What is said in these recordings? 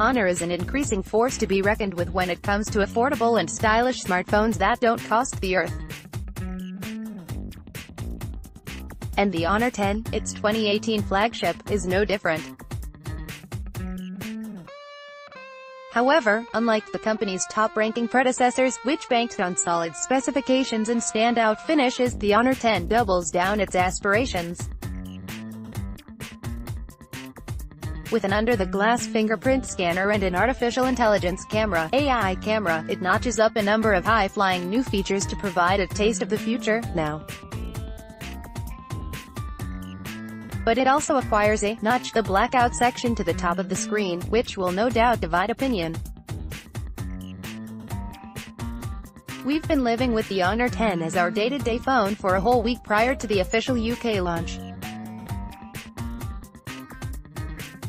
Honor is an increasing force to be reckoned with when it comes to affordable and stylish smartphones that don't cost the earth. And the Honor 10, its 2018 flagship, is no different. However, unlike the company's top-ranking predecessors, which banked on solid specifications and standout finishes, the Honor 10 doubles down its aspirations. With an under-the-glass fingerprint scanner and an artificial intelligence camera (AI camera), it notches up a number of high-flying new features to provide a taste of the future, now. But it also acquires a notch, the blackout section to the top of the screen, which will no doubt divide opinion. We've been living with the Honor 10 as our day-to-day phone for a whole week prior to the official UK launch.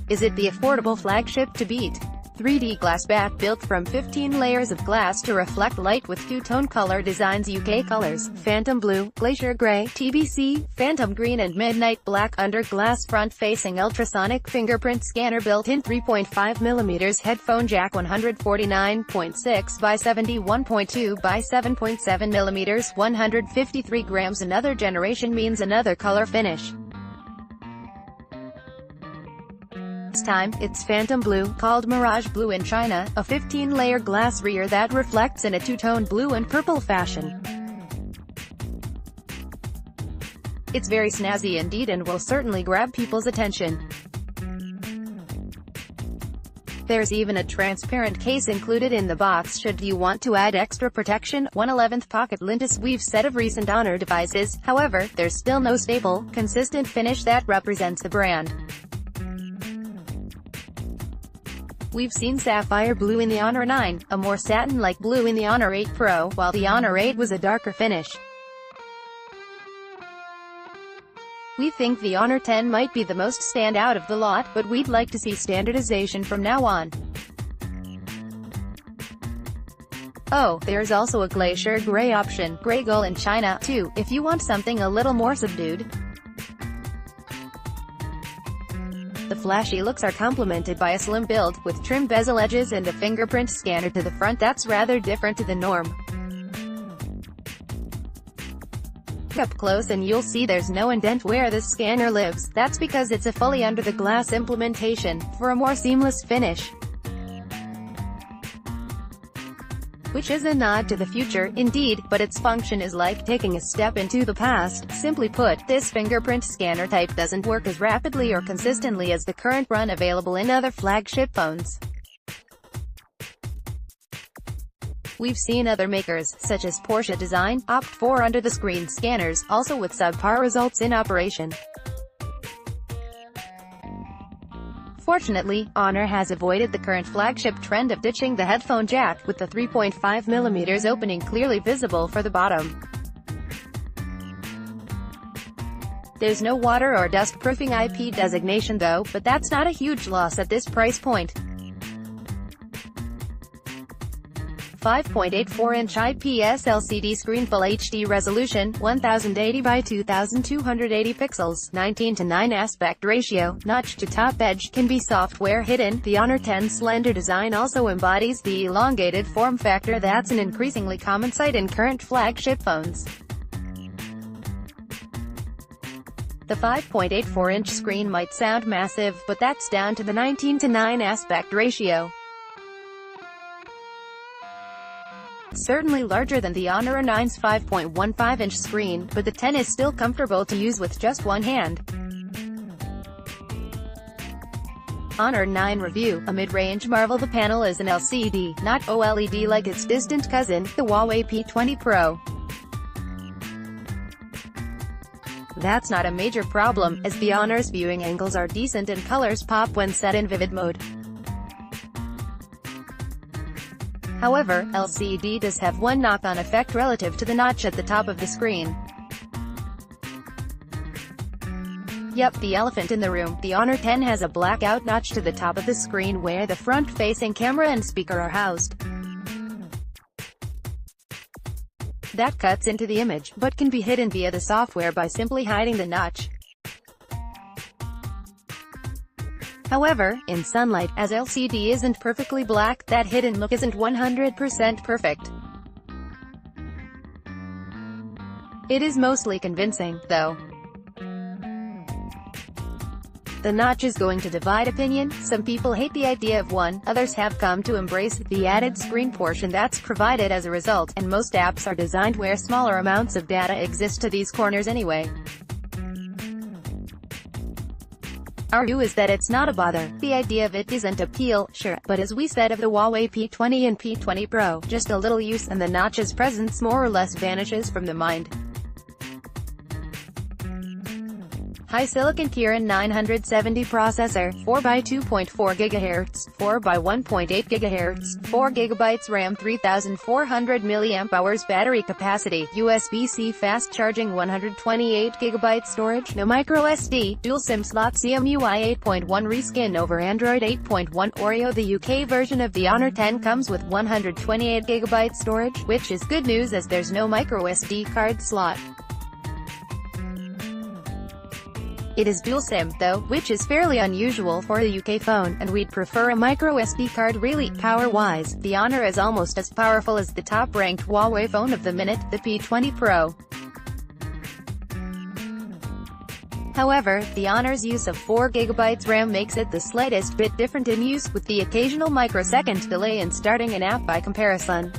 Is it the affordable flagship to beat? 3D glass back built from 15 layers of glass to reflect light with two-tone color designs. UK colors: Phantom Blue, Glacier Grey, TBC, Phantom Green and Midnight Black. Under glass front-facing ultrasonic fingerprint scanner, built-in 3.5mm headphone jack, 149.6 by 71.2 by 7.7mm, 153 grams. Another generation means another color finish. This time, it's Phantom Blue, called Mirage Blue in China, a 15-layer glass rear that reflects in a two-tone blue and purple fashion. It's very snazzy indeed and will certainly grab people's attention. There's even a transparent case included in the box should you want to add extra protection. 1/11 pocket lint. We've said of recent Honor devices, however, there's still no stable, consistent finish that represents the brand. We've seen sapphire blue in the Honor 9, a more satin-like blue in the Honor 8 Pro, while the Honor 8 was a darker finish. We think the Honor 10 might be the most standout of the lot, but we'd like to see standardization from now on. Oh, there's also a Glacier Grey option, Grey Gull in China, too, if you want something a little more subdued. The flashy looks are complemented by a slim build, with trim bezel edges and a fingerprint scanner to the front that's rather different to the norm. Look up close and you'll see there's no indent where this scanner lives. That's because it's a fully under-the-glass implementation, for a more seamless finish. Which is a nod to the future, indeed, but its function is like taking a step into the past. Simply put, this fingerprint scanner type doesn't work as rapidly or consistently as the current run available in other flagship phones. We've seen other makers, such as Porsche Design, opt for under-the-screen scanners, also with subpar results in operation. Fortunately, Honor has avoided the current flagship trend of ditching the headphone jack, with the 3.5mm opening clearly visible for the bottom. There's no water or dust-proofing IP designation though, but that's not a huge loss at this price point. 5.84-inch IPS LCD screen, Full HD resolution, 1080 by 2280 pixels, 19:9 aspect ratio, notch to top edge, can be software hidden. The Honor 10's slender design also embodies the elongated form factor that's an increasingly common sight in current flagship phones. The 5.84-inch screen might sound massive, but that's down to the 19:9 aspect ratio. Certainly larger than the Honor 9's 5.15-inch screen, but the 10 is still comfortable to use with just one hand. Honor 9 review: a mid-range marvel. The panel is an LCD, not OLED like its distant cousin, the Huawei P20 Pro. That's not a major problem, as the Honor's viewing angles are decent and colors pop when set in vivid mode. However, LCD does have one knock-on effect relative to the notch at the top of the screen. Yep, the elephant in the room. The Honor 10 has a blackout notch to the top of the screen where the front-facing camera and speaker are housed. That cuts into the image, but can be hidden via the software by simply hiding the notch. However, in sunlight, as LCD isn't perfectly black, that hidden look isn't 100% perfect. It is mostly convincing, though. The notch is going to divide opinion. Some people hate the idea of one, others have come to embrace the added screen portion that's provided as a result, and most apps are designed where smaller amounts of data exist to these corners anyway. Our view is that it's not a bother. The idea of it isn't appeal, sure, but as we said of the Huawei P20 and P20 Pro, just a little use and the notch's presence more or less vanishes from the mind. High silicon Kirin 970 processor, 4x2.4 GHz, 4x1.8 GHz, 4GB RAM, 3400 mAh battery capacity, USB-C fast charging, 128GB storage, no microSD, dual SIM slot, CMUI 8.1 reskin over Android 8.1 Oreo. The UK version of the Honor 10 comes with 128GB storage, which is good news as there's no microSD card slot. It is dual SIM, though, which is fairly unusual for a UK phone, and we'd prefer a microSD card really. Power-wise, the Honor is almost as powerful as the top-ranked Huawei phone of the minute, the P20 Pro. However, the Honor's use of 4GB RAM makes it the slightest bit different in use, with the occasional microsecond delay in starting an app by comparison.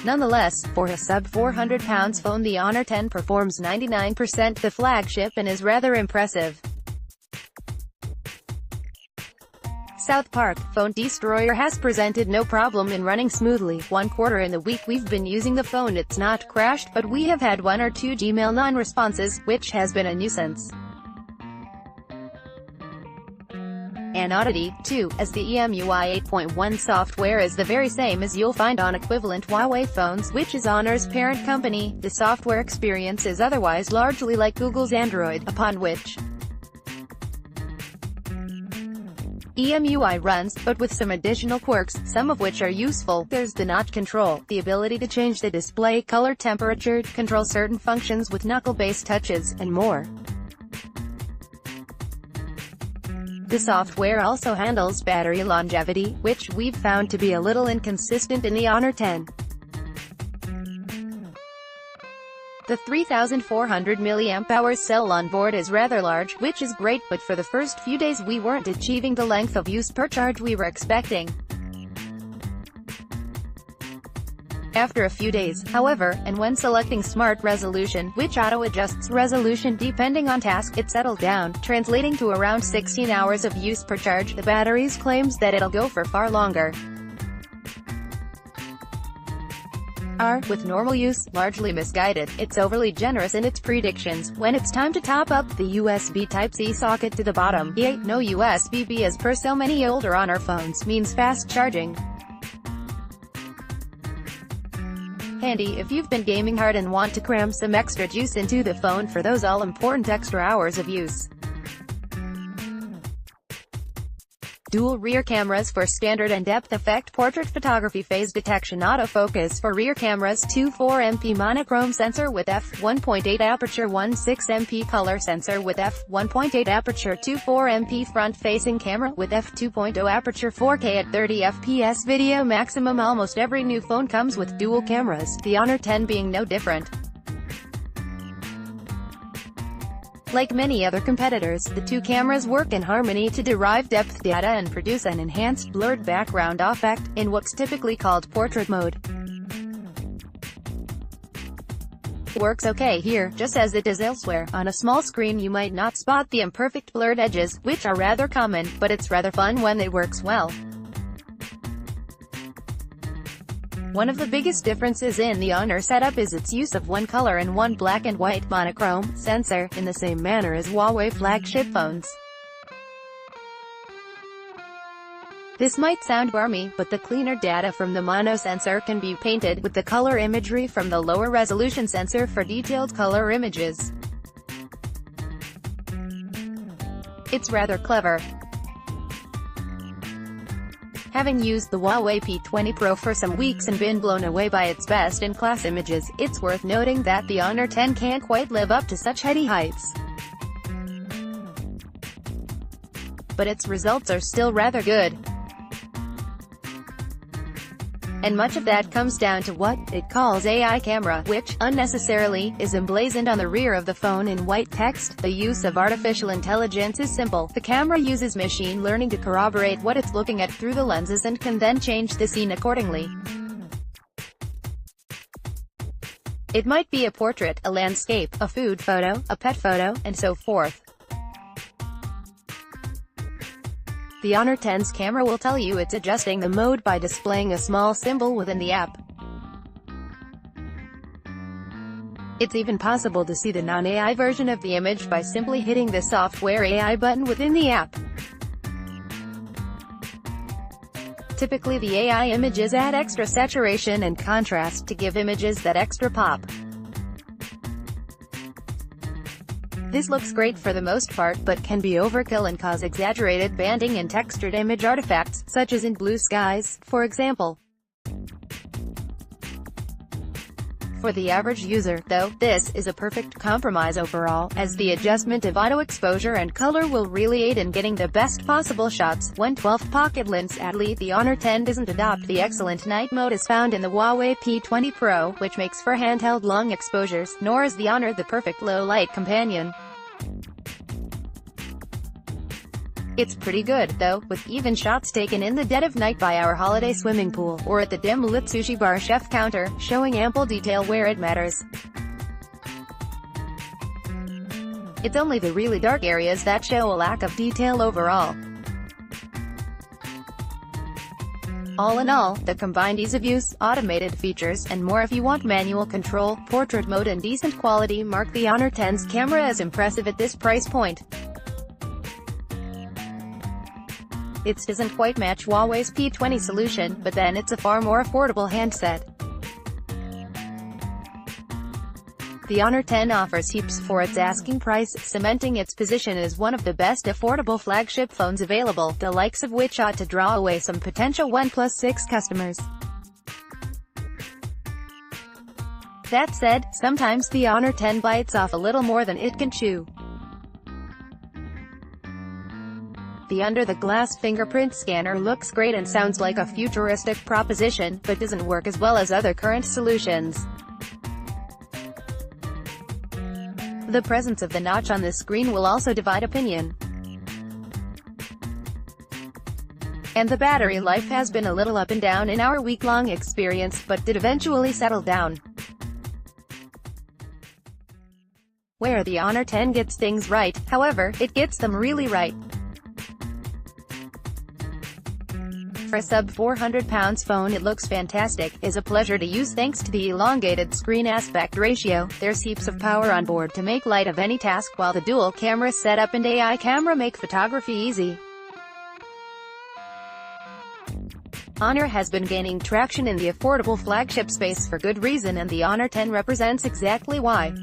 Nonetheless, for a sub-£400 phone, the Honor 10 performs 99% the flagship and is rather impressive. South Park Phone Destroyer has presented no problem in running smoothly. 1/4 in the week we've been using the phone, it's not crashed, but we have had 1 or 2 Gmail non-responses, which has been a nuisance. An oddity, too, as the EMUI 8.1 software is the very same as you'll find on equivalent Huawei phones, which is Honor's parent company. The software experience is otherwise largely like Google's Android, upon which EMUI runs, but with some additional quirks, some of which are useful. There's the notch control, the ability to change the display color temperature, control certain functions with knuckle-based touches, and more. The software also handles battery longevity, which we've found to be a little inconsistent in the Honor 10. The 3400 mAh cell on board is rather large, which is great, but for the first few days we weren't achieving the length of use per charge we were expecting. After a few days, however, and when selecting Smart Resolution, which auto-adjusts resolution depending on task, it settled down, translating to around 16 hours of use per charge. The batteries claims that it'll go for far longer. With normal use, largely misguided. It's overly generous in its predictions. When it's time to top up the USB Type-C socket to the bottom, no USB-B as per so many older Honor phones means fast charging. Handy if you've been gaming hard and want to cram some extra juice into the phone for those all-important extra hours of use. Dual rear cameras for standard and depth effect portrait photography, phase detection, autofocus for rear cameras, 2.4MP monochrome sensor with f1.8 aperture, 1.6MP color sensor with f1.8 aperture, 2.4MP front-facing camera with f2.0 aperture, 4K at 30 FPS video maximum. Almost every new phone comes with dual cameras, the Honor 10 being no different. Like many other competitors, the two cameras work in harmony to derive depth data and produce an enhanced blurred background effect, in what's typically called portrait mode. It works okay here, just as it does elsewhere. On a small screen you might not spot the imperfect blurred edges, which are rather common, but it's rather fun when it works well. One of the biggest differences in the Honor setup is its use of one color and one black and white monochrome sensor, in the same manner as Huawei flagship phones. This might sound barmy, but the cleaner data from the mono sensor can be painted with the color imagery from the lower resolution sensor for detailed color images. It's rather clever. Having used the Huawei P20 Pro for some weeks and been blown away by its best-in-class images, it's worth noting that the Honor 10 can't quite live up to such heady heights. but its results are still rather good. And much of that comes down to what it calls AI camera, which, unnecessarily, is emblazoned on the rear of the phone in white text. The use of artificial intelligence is simple. The camera uses machine learning to corroborate what it's looking at through the lenses and can then change the scene accordingly. It might be a portrait, a landscape, a food photo, a pet photo, and so forth. The Honor 10's camera will tell you it's adjusting the mode by displaying a small symbol within the app. It's even possible to see the non-AI version of the image by simply hitting the software AI button within the app. Typically the AI images add extra saturation and contrast to give images that extra pop. This looks great for the most part, but can be overkill and cause exaggerated banding and textured image artifacts, such as in blue skies, for example. For the average user, though, this is a perfect compromise overall, as the adjustment of auto exposure and color will really aid in getting the best possible shots. 1/12 pocket lens. Sadly, the Honor 10 doesn't adopt the excellent night mode as found in the Huawei P20 Pro, which makes for handheld long exposures, nor is the Honor the perfect low-light companion. It's pretty good, though, with even shots taken in the dead of night by our holiday swimming pool, or at the dim-lit sushi bar chef counter, showing ample detail where it matters. It's only the really dark areas that show a lack of detail overall. All in all, the combined ease of use, automated features, and more if you want manual control, portrait mode and decent quality mark the Honor 10's camera as impressive at this price point. It doesn't quite match Huawei's P20 solution, but then it's a far more affordable handset. The Honor 10 offers heaps for its asking price, cementing its position as one of the best affordable flagship phones available, the likes of which ought to draw away some potential OnePlus 6 customers. That said, sometimes the Honor 10 bites off a little more than it can chew. The under-the-glass fingerprint scanner looks great and sounds like a futuristic proposition, but doesn't work as well as other current solutions. The presence of the notch on the screen will also divide opinion. And the battery life has been a little up and down in our week-long experience, but did eventually settle down. Where the Honor 10 gets things right, however, it gets them really right. For a sub-400-pound phone it looks fantastic, is a pleasure to use thanks to the elongated screen aspect ratio, there's heaps of power on board to make light of any task while the dual camera setup and AI camera make photography easy. Honor has been gaining traction in the affordable flagship space for good reason, and the Honor 10 represents exactly why.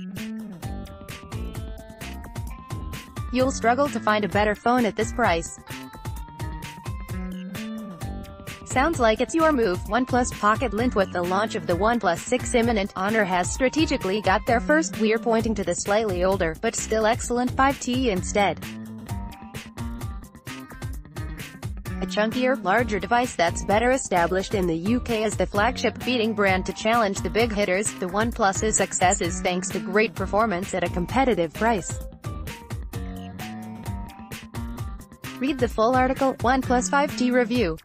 You'll struggle to find a better phone at this price. Sounds like it's your move. OnePlus Pocket Lint. With the launch of the OnePlus 6 imminent, Honor has strategically got there first. We're pointing to the slightly older, but still excellent 5T instead. A chunkier, larger device that's better established in the UK as the flagship beating brand to challenge the big hitters. The OnePlus's success is thanks to great performance at a competitive price. Read the full article, OnePlus 5T Review.